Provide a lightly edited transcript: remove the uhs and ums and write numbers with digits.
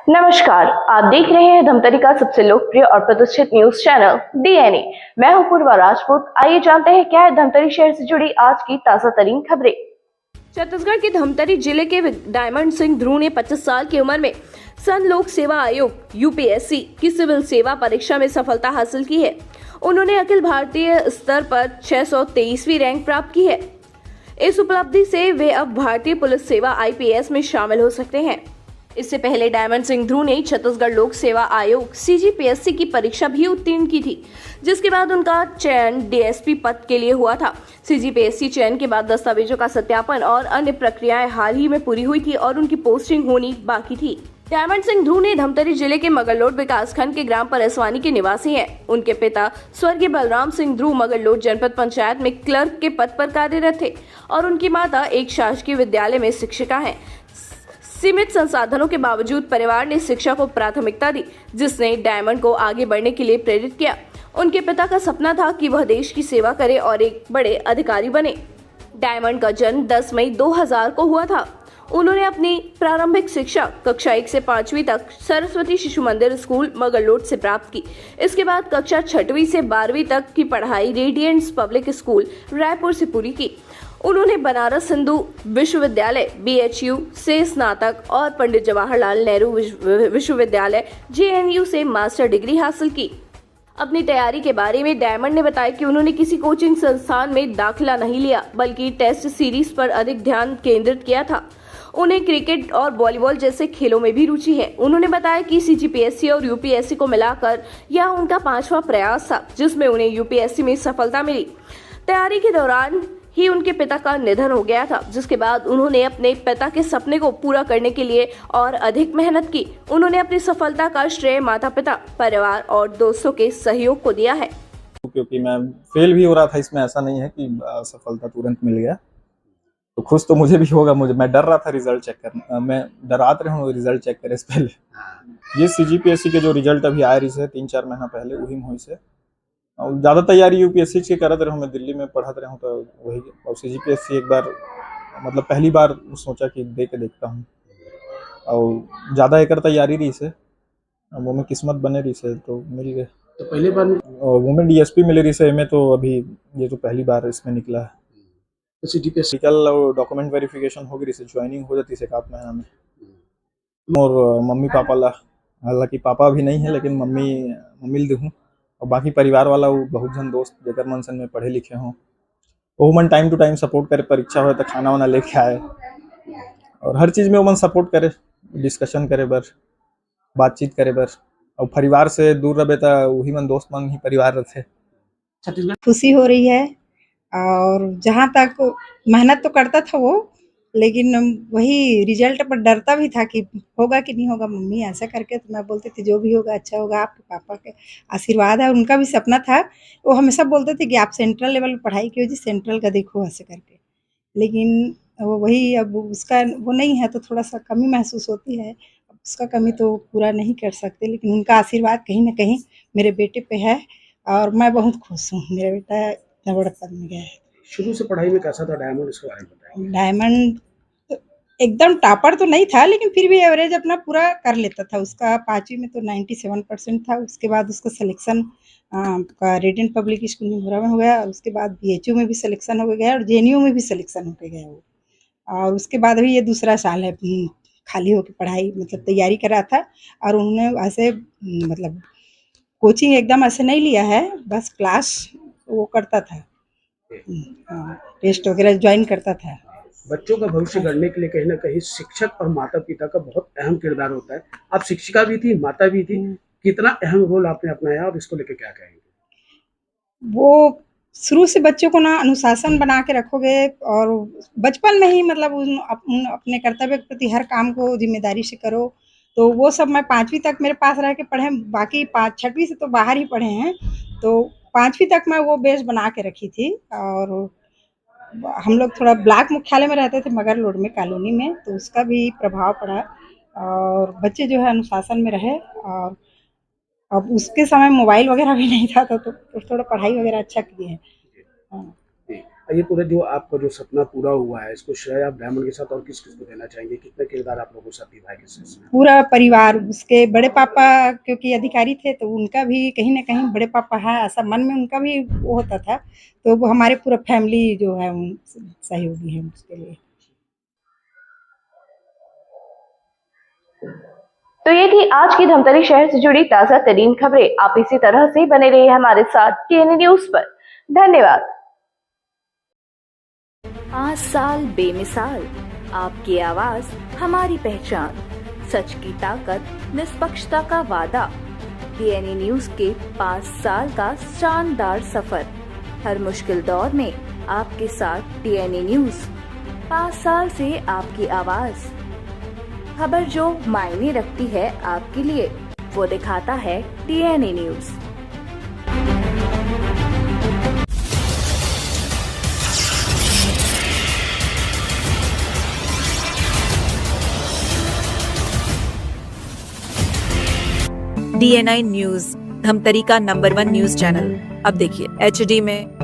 नमस्कार, आप देख रहे हैं धमतरी का सबसे लोकप्रिय और प्रतिष्ठित न्यूज चैनल डीएनए। मैं हूं पूर्वा राजपूत। आइए जानते हैं क्या है धमतरी शहर से जुड़ी आज की ताजा तरीन खबरें। छत्तीसगढ़ के धमतरी जिले के डायमंड सिंह ध्रुव ने 25 साल की उम्र में संघ लोक सेवा आयोग यूपीएससी की सिविल सेवा परीक्षा में सफलता हासिल की है। उन्होंने अखिल भारतीय स्तर पर 623वीं रैंक प्राप्त की है। इस उपलब्धि से वे अब भारतीय पुलिस सेवा आईपीएस में शामिल हो सकते हैं। इससे पहले डायमंड सिंह ध्रुव ने छत्तीसगढ़ लोक सेवा आयोग सीजीपीएससी की परीक्षा भी उत्तीर्ण की थी, जिसके बाद उनका चयन डीएसपी पद के लिए हुआ था। सीजीपीएससी चयन के बाद दस्तावेजों का सत्यापन और अन्य प्रक्रियाएं हाल ही में पूरी हुई थी और उनकी पोस्टिंग होनी बाकी थी। डायमंड सिंह ध्रुव ने धमतरी जिले के मगरलोड विकासखंड के ग्राम परसवानी के निवासी हैं। उनके पिता स्वर्गीय बलराम सिंह ध्रुव मगरलोड जनपद पंचायत में क्लर्क के पद पर कार्यरत थे और उनकी माता एक शासकीय विद्यालय में शिक्षिका हैं। सीमित संसाधनों के बावजूद परिवार ने शिक्षा को प्राथमिकता दी, जिसने डायमंड को आगे बढ़ने के लिए प्रेरित किया। उनके पिता का सपना था कि वह देश की सेवा करे और एक बड़े अधिकारी बने। डायमंड का जन्म 10 मई 2000 को हुआ था। उन्होंने अपनी प्रारंभिक शिक्षा कक्षा 1 से 5वीं तक सरस्वती शिशु मंदिर स्कूल मगरलोड से प्राप्त की। इसके बाद कक्षा 6वीं से 12वीं तक की पढ़ाई रेडियंस पब्लिक स्कूल रायपुर से पूरी की। उन्होंने बनारस हिंदू विश्वविद्यालय बीएचयू से स्नातक और पंडित जवाहरलाल नेहरू विश्वविद्यालय जेएनयू से मास्टर डिग्री हासिल की। अपनी तैयारी के बारे में डायमंड ने बताया कि उन्होंने किसी कोचिंग संस्थान में दाखिला नहीं लिया, बल्कि टेस्ट सीरीज पर अधिक ध्यान केंद्रित किया था। उन्हें क्रिकेट और वॉलीबॉल जैसे खेलों में भी रुचि है। उन्होंने बताया कि सीजीपीएससी और यूपीएससी को मिलाकर यह उनका 5वां प्रयास था, जिसमें उन्हें यूपीएससी में सफलता मिली। तैयारी के दौरान ही उनके पिता का निधन हो गया था, जिसके बाद उन्होंने अपने पिता के सपने को पूरा करने के लिए और अधिक मेहनत की। उन्होंने अपनी सफलता का श्रेय माता पिता, परिवार और दोस्तों के सहयोग को दिया है। क्योंकि मैं फेल भी हो रहा था इसमें, ऐसा नहीं है कि सफलता तुरंत मिल गया। तो खुश तो मुझे भी होगा, मैं डर रहा था रिजल्ट चेक करना। मैं डराते रहा हूँ रिजल्ट चेक करे से पहले। ये सीजीपीएससी के जो रिजल्ट अभी आए रही से 3-4 महीना पहले वही हुई से ज़्यादा तैयारी यूपीएससी की करत रहा हूँ। मैं दिल्ली में पढ़त रहा हूँ तो वही, और सीजीपीएससी एक बार मतलब पहली बार सोचा कि दे के देखता हूँ और ज़्यादा एक तैयारी रही से वो में किस्मत बने रही से तो मिल गए। तो पहले बार वो में डीएसपी मिले रही से में, तो अभी ये तो पहली बार इसमें निकला है। तो सीजीपीएससी कल डॉक्यूमेंट वेरिफिकेशन हो गई से ज्वाइनिंग हो जाती से 1 महीना में। और मम्मी पापा ला, हालांकि पापा भी नहीं है लेकिन मम्मी दूँ और बाकी परिवार वाला वो बहुत जन दोस्त जेकर मनसन में पढ़े लिखे हों वो मन टाइम टू टाइम सपोर्ट करे। परीक्षा हो तो खाना वाना लेके आए और हर चीज़ में वो मन सपोर्ट करे, डिस्कशन करे बर, बातचीत करे बर। और परिवार से दूर रहे तो वही मन दोस्त मन ही परिवार रहते। छत्तीसगढ़ खुशी हो रही है और जहाँ तक मेहनत तो करता था वो, लेकिन वही रिजल्ट पर डरता भी था कि होगा कि नहीं होगा। मम्मी ऐसा करके तो मैं बोलती थी जो भी होगा अच्छा होगा, आपके पापा के आशीर्वाद है। उनका भी सपना था, वो हमेशा बोलते थे कि आप सेंट्रल लेवल पर पढ़ाई कीजिए जी, सेंट्रल का देखो ऐसे करके। लेकिन वो वही अब उसका वो नहीं है तो थोड़ा सा कमी महसूस होती है। अब उसका कमी तो पूरा नहीं कर सकते, लेकिन उनका आशीर्वाद कहीं ना कहीं मेरे बेटे पे है और मैं बहुत खुश हूँ। मेरा बेटा इतना बड़ा पद में गया है। शुरू से पढ़ाई में कैसा था डायमंड, इसके बारे में बताइए। डायमंड तो एकदम टॉपर तो नहीं था, लेकिन फिर भी एवरेज अपना पूरा कर लेता था। उसका 5वीं में तो 97% था। उसके बाद उसका सिलेक्शन का रेडियंट पब्लिक स्कूल में हो गया और उसके बाद बीएचयू में भी सिलेक्शन हो गया और जेएनयू में भी सिलेक्शन होकर गया वो। और उसके बाद भी ये दूसरा साल है खाली होकर पढ़ाई मतलब तैयारी कर रहा था। और उन्होंने ऐसे मतलब कोचिंग एकदम ऐसे नहीं लिया है, बस क्लास वो करता था, टेस्ट वगैरह ज्वाइन करता था। बच्चों का भविष्य गढ़ने के लिए कहीं ना कहीं शिक्षक और माता पिता का बहुत अहम किरदार होता है। आप शिक्षिका भी थी, माता भी थी, कितना अहम रोल आपने अपनाया और इसको लेकर क्या कहेंगे? वो शुरू से बच्चों को ना अनुशासन बना के रखोगे और बचपन में ही मतलब अपने कर्तव्य के प्रति हर काम को जिम्मेदारी से करो, तो वो सब मैं 5वीं तक मेरे पास रह के पढ़े। बाकी 6वीं से तो बाहर ही पढ़े हैं, तो 5वीं तक मैं वो बेस बना के रखी थी। और हम लोग थोड़ा ब्लॉक मुख्यालय में रहते थे मगरलोड में कॉलोनी में, तो उसका भी प्रभाव पड़ा और बच्चे जो है अनुशासन में रहे। और अब उसके समय मोबाइल वगैरह भी नहीं था तो थोड़ा पढ़ाई वगैरह अच्छा किए हैं। हाँ। ये पूरा जो आपका जो सपना पूरा हुआ है, इसको श्रेय आप डायमंड के साथ और किस किस को देना चाहेंगे? कितने किरदार आप लोगों के साथ निभाए इसमें? पूरा परिवार, उसके बड़े पापा क्योंकि अधिकारी थे तो उनका भी कहीं न कहीं बड़े पापा हैं ऐसा मन में उनका भी वो होता था। तो वो हमारे पूरा फैमिली जो है उन सहयोगी हैं उसके लिए। तो ये थी आज की धमतरी शहर से जुड़ी ताजा तरीन खबरें। आप इसी तरह से बने रहिए हमारे साथ डीएनए न्यूज पर। धन्यवाद। 5 साल बेमिसाल, आपकी आवाज हमारी पहचान, सच की ताकत, निष्पक्षता का वादा। डीएनए न्यूज के 5 साल का शानदार सफर, हर मुश्किल दौर में आपके साथ डीएनए न्यूज। 5 साल से आपकी आवाज, खबर जो मायने रखती है आपके लिए, वो दिखाता है DNA news. DNI news, Dhamtari का नंबर 1 न्यूज चैनल। अब देखिए HD में,